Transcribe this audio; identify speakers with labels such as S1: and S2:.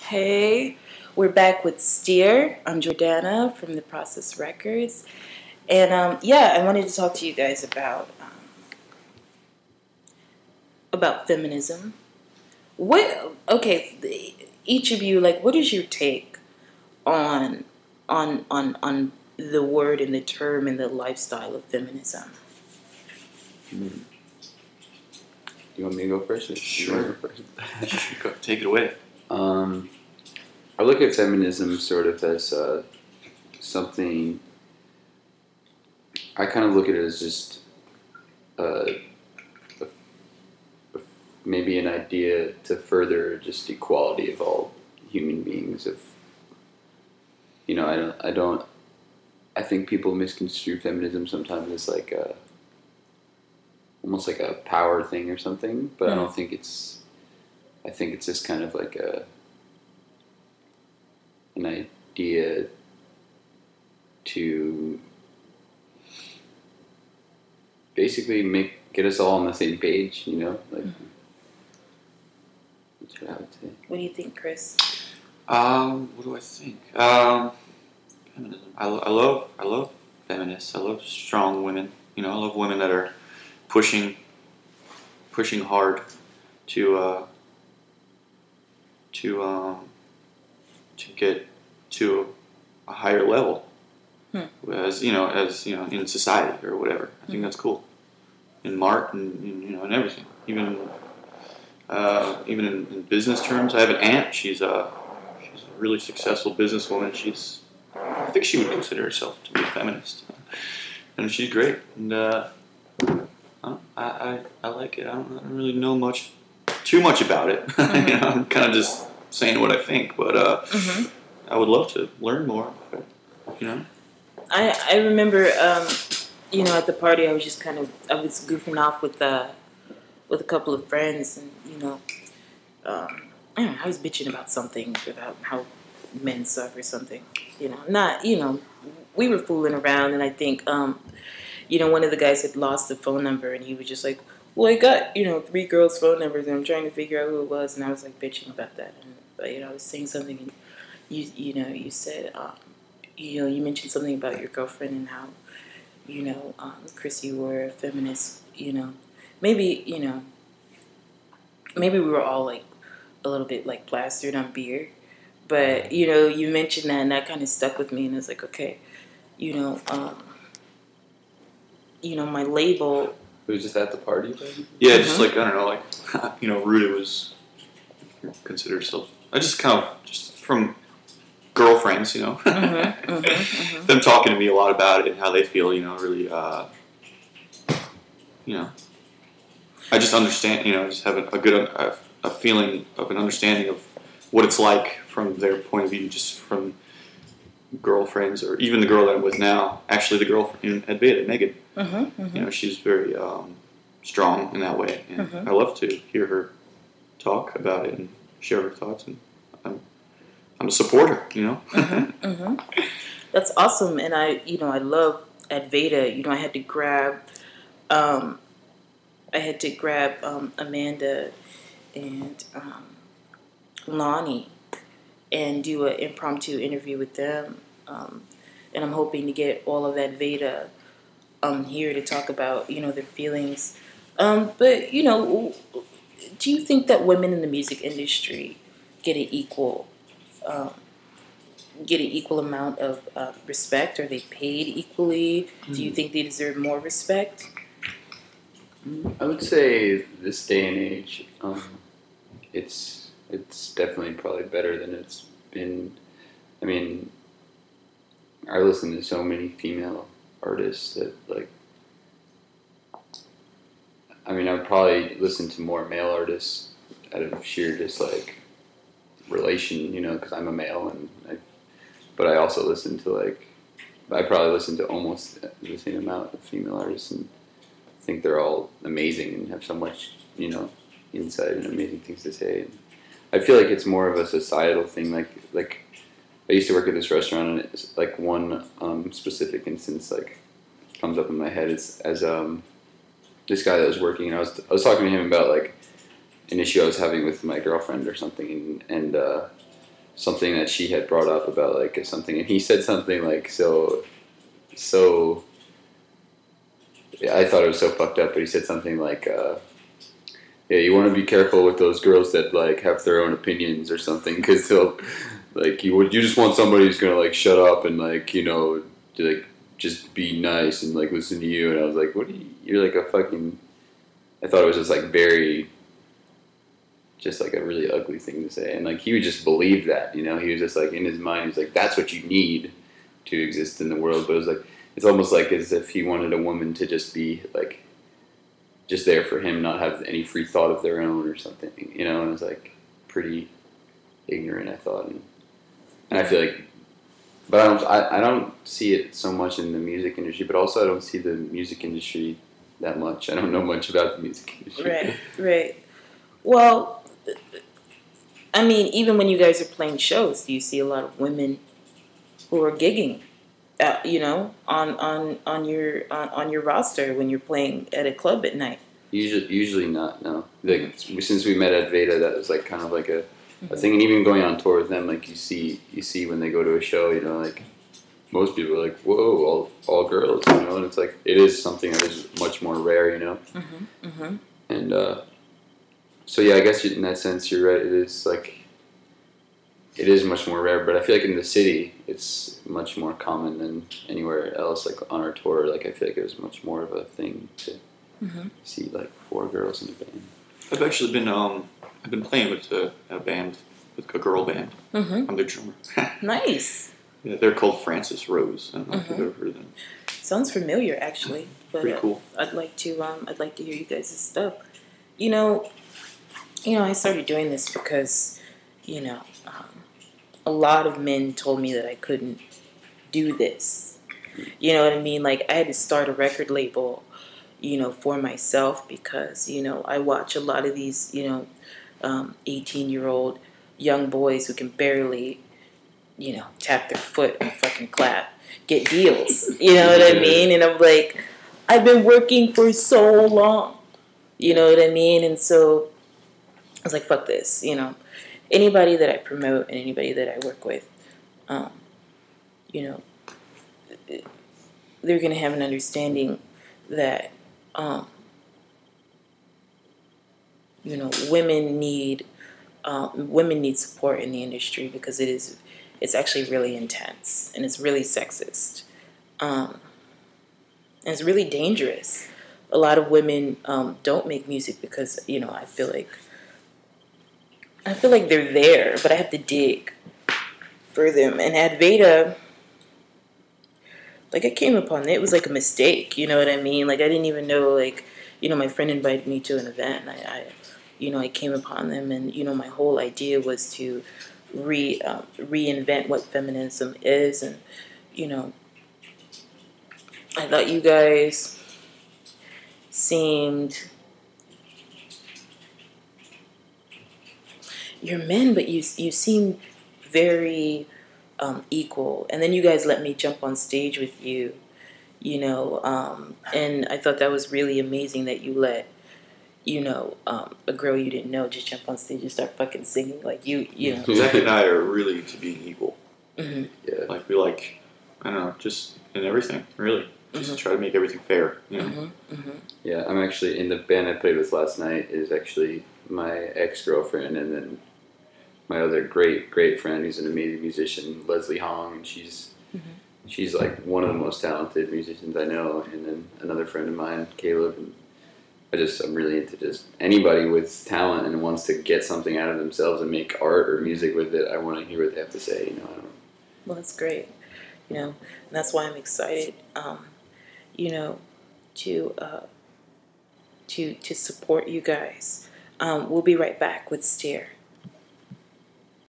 S1: Hey, we're back with Steer. I'm Jordannah from the Process Records. And I wanted to talk to you guys about feminism. Each of you, like, what is your take on on the word and the term and the lifestyle of feminism?
S2: You want me to go first?
S3: Sure. Go, take it away.
S2: I look at feminism sort of as something. I kind of look at it as just maybe an idea to further just equality of all human beings. I think people misconstrue feminism sometimes as like almost like a power thing or something, but I don't think it's. I think it's just kind of like an idea to basically get us all on the same page, like that's what I would say.
S1: What do you think, Chris?
S3: What do I think? Feminism. I love feminists. I love strong women. I love women that are pushing hard to get to a higher level, as in society or whatever. I think that's cool. In art and everything, even in business terms. I have an aunt. She's a really successful businesswoman. I think she would consider herself to be a feminist, and she's great. And I like it. I don't really know too much about it. I'm kind of just saying what I think, but I would love to learn more.
S1: I remember, at the party, I was goofing off with a couple of friends, and I was bitching about something, about how men suck or something. We were fooling around, and I think, one of the guys had lost the phone number, and he was just like, well, I got, 3 girls' phone numbers, and I'm trying to figure out who it was, and I was like bitching about that, and I was saying something, and you said, you mentioned something about your girlfriend and how, Chris, you were a feminist, maybe we were all like a little bit like plastered on beer, but you mentioned that, and that kind of stuck with me, and I was like, okay, my label.
S2: It was just at the party?
S3: Yeah, just like, I don't know, like, Ruta was considered herself. I just kind of, just from girlfriends, them talking to me a lot about it and how they feel, really, I just understand, just have a feeling of an understanding of what it's like from their point of view, just from girlfriends, or even the girl that I'm with now, actually the girl at Beta, Megan. She's very strong in that way, and I love to hear her talk about it and share her thoughts, and I'm a supporter,
S1: That's awesome, and I love at Veda. I had to grab Amanda and Lonnie and do an impromptu interview with them, and I'm hoping to get all of that Veda here to talk about their feelings. But do you think that women in the music industry get an equal amount of respect? Are they paid equally? Do you think they deserve more respect?
S2: I would say this day and age, it's definitely probably better than it's been. I mean, I listen to so many female artists that, like, I would probably listen to more male artists out of sheer just like relation, because I'm a male, but I also listen to I probably listen to almost the same amount of female artists, and I think they're all amazing and have so much, insight and amazing things to say. And I feel like it's more of a societal thing. Like I used to work at this restaurant, and it's like one specific instance comes up in my head. It's as this guy that was working, and I was talking to him about like an issue I was having with my girlfriend or something, and something that she had brought up about like something, and he said something like so. I thought it was so fucked up, but he said something like, "Yeah, you want to be careful with those girls that like have their own opinions or something, because they'll like you just want somebody who's gonna like shut up and like like just be nice and like listen to you." And I was like, "What? You're like a fucking." I thought it was just like very, just like a really ugly thing to say, and like he would just believe that, he was just like in his mind, he's like, that's what you need to exist in the world. But it was like it's almost like as if he wanted a woman to just be like just there for him, not have any free thought of their own or something, and it was like pretty ignorant, I thought, and I feel like, but I don't see it so much in the music industry, but also I don't see the music industry that much. I don't know much about the music industry.
S1: Right. Well, I mean, even when you guys are playing shows, do you see a lot of women who are gigging, on your roster when you're playing at a club at night?
S2: Usually not. No. Like since we met at Veda, that was like kind of like a thing, and even going on tour with them, like you see when they go to a show, like most people are like, whoa, all girls, and it's like it is something that is much more rare, and so yeah, I guess in that sense you're right. It is like it is much more rare, but I feel like in the city it's much more common than anywhere else. Like on our tour, like I feel like it was much more of a thing to see like 4 girls in a band.
S3: I've actually been I've been playing with a band, with a girl band. I'm their drummer.
S1: Nice.
S3: Yeah, they're called Francis Rose. I don't know if you've ever heard of them.
S1: Sounds familiar, actually. But
S3: pretty cool.
S1: I'd like to hear you guys' stuff. I started doing this because, a lot of men told me that I couldn't do this. You know what I mean? Like I had to start a record label, for myself because, I watch a lot of these, 18-year-old young boys who can barely, tap their foot and fucking clap, get deals. You know what I mean? And I'm like, I've been working for so long. You know what I mean? And so I was like, fuck this. Anybody that I promote and anybody that I work with, they're going to have an understanding that, women need support in the industry because it's actually really intense and it's really sexist, and it's really dangerous. A lot of women don't make music because I feel like they're there, but I have to dig for them. And at Veda, like I came upon it. It was like a mistake. You know what I mean? Like I didn't even know. Like my friend invited me to an event, and I came upon them, and my whole idea was to reinvent what feminism is, and I thought you guys seemed, you're men, but you seem very equal. And then you guys let me jump on stage with you, and I thought that was really amazing that you let a girl you didn't know just jump on stage and start fucking singing like you know.
S3: Zach and I are really into being equal.
S2: Yeah.
S3: Like we like, I don't know, just in everything, really. Just try to make everything fair,
S2: Yeah, I'm actually, in the band I played with last night is actually my ex-girlfriend, and then my other great friend who's an amazing musician, Leslie Hong, and she's like one of the most talented musicians I know, and then another friend of mine, Caleb, and I'm really into just anybody with talent and wants to get something out of themselves and make art or music with it. I want to hear what they have to say,
S1: Well, that's great, and that's why I'm excited, to support you guys. We'll be right back with Stare.